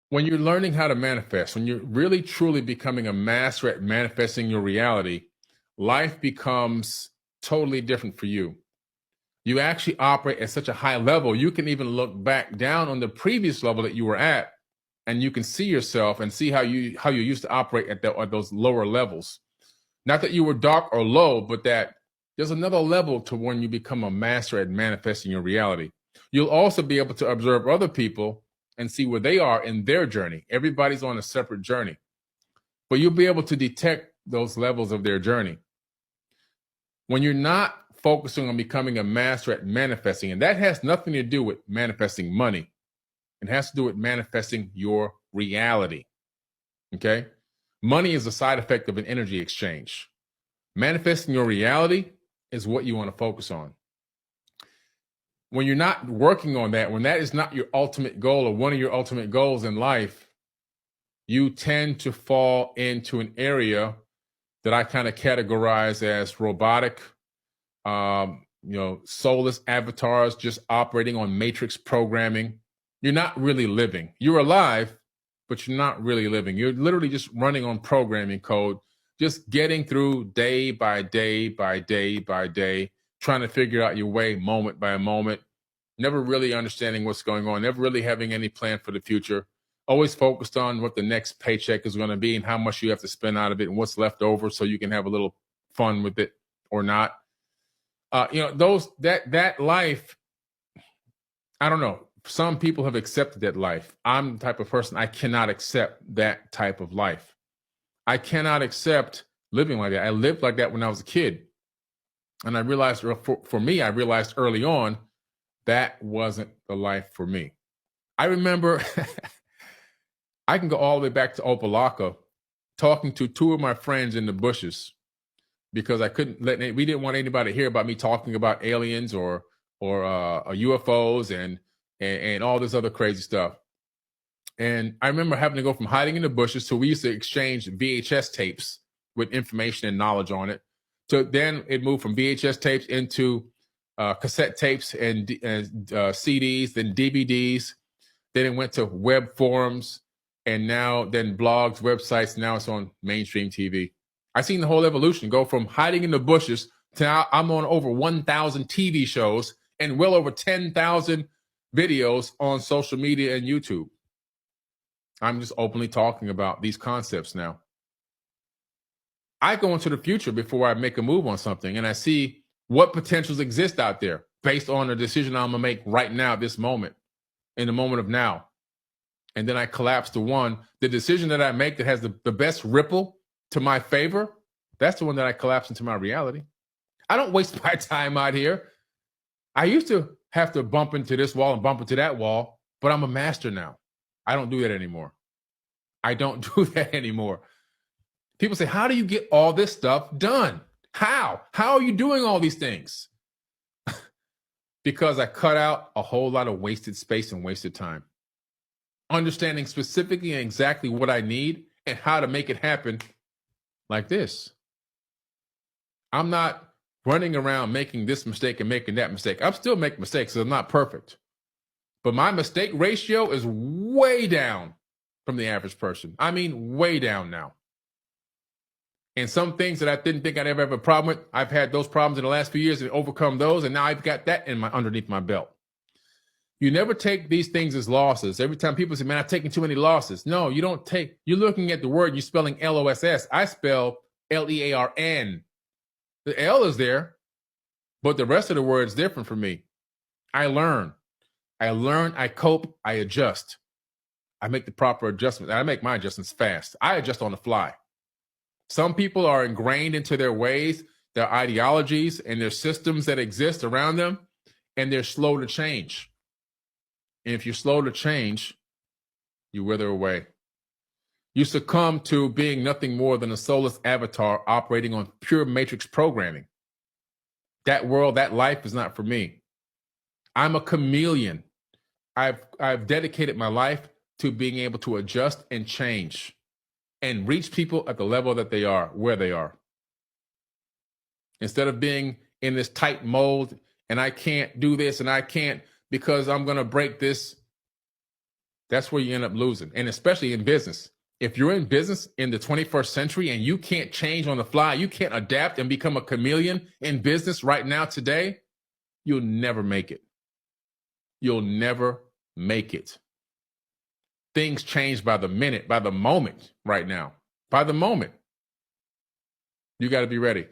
When you're learning how to manifest, when you're really truly becoming a master at manifesting your reality, life becomes totally different for you. You actually operate at such a high level, you can even look back down on the previous level that you were at, and you can see yourself and see how you used to operate at those lower levels. Not that you were dark or low, but that there's another level to when you become a master at manifesting your reality. You'll also be able to observe other people and see where they are in their journey. Everybody's on a separate journey, but you'll be able to detect those levels of their journey. When you're not focusing on becoming a master at manifesting, and that has nothing to do with manifesting money, it has to do with manifesting your reality. Okay? Money is a side effect of an energy exchange. Manifesting your reality is what you want to focus on. When you're not working on that, when that is not your ultimate goal or one of your ultimate goals in life, you tend to fall into an area that I kind of categorize as robotic, soulless avatars just operating on matrix programming. You're not really living. You're alive, but you're not really living. You're literally just running on programming code, just getting through day by day by day by day, trying to figure out your way moment by moment, never really understanding what's going on, never really having any plan for the future, always focused on what the next paycheck is going to be and how much you have to spend out of it and what's left over so you can have a little fun with it or not. That life, I don't know. Some people have accepted that life. I'm the type of person, I cannot accept that type of life. I cannot accept living like that. I lived like that when I was a kid. And I realized, for me, I realized early on that wasn't the life for me. I remember, I can go all the way back to Opalaka, talking to two of my friends in the bushes because we didn't want anybody to hear about me talking about aliens or UFOs and all this other crazy stuff. And I remember having to go from hiding in the bushes, so we used to exchange VHS tapes with information and knowledge on it. So then it moved from VHS tapes into cassette tapes and CDs, then DVDs. Then it went to web forums, and now then blogs, websites. Now it's on mainstream TV. I've seen the whole evolution go from hiding in the bushes to now I'm on over 1,000 TV shows and well over 10,000 videos on social media and YouTube. I'm just openly talking about these concepts now. I go into the future before I make a move on something, and I see what potentials exist out there based on the decision I'm going to make right now, this moment, in the moment of now. And then I collapse to one. The decision that I make that has the best ripple to my favor, that's the one that I collapse into my reality. I don't waste my time out here. I used to have to bump into this wall and bump into that wall, but I'm a master now. I don't do that anymore. I don't do that anymore. People say, how do you get all this stuff done? How? How are you doing all these things? Because I cut out a whole lot of wasted space and wasted time. Understanding specifically and exactly what I need and how to make it happen like this. I'm not running around making this mistake and making that mistake. I'm still making mistakes, so I'm not perfect. But my mistake ratio is way down from the average person. I mean, way down now. And some things that I didn't think I'd ever have a problem with, I've had those problems in the last few years and overcome those, and now I've got that underneath my belt. You never take these things as losses. Every time people say, man, I've taken too many losses. No, you don't take, you're looking at the word, you're spelling L-O-S-S. I spell L-E-A-R-N. The L is there, but the rest of the word is different for me. I learn, I cope, I adjust. I make the proper adjustments. I make my adjustments fast. I adjust on the fly. Some people are ingrained into their ways, their ideologies, and their systems that exist around them, and they're slow to change. And if you're slow to change, you wither away. You succumb to being nothing more than a soulless avatar operating on pure matrix programming. That world, that life is not for me. I'm a chameleon. I've dedicated my life to being able to adjust and change and reach people at the level that they are, where they are. Instead of being in this tight mold and I can't do this and I can't because I'm going to break this. That's where you end up losing. And especially in business. If you're in business in the 21st century and you can't change on the fly, you can't adapt and become a chameleon in business right now today, you'll never make it. You'll never make it. Things change by the minute, by the moment right now. By the moment. You got to be ready.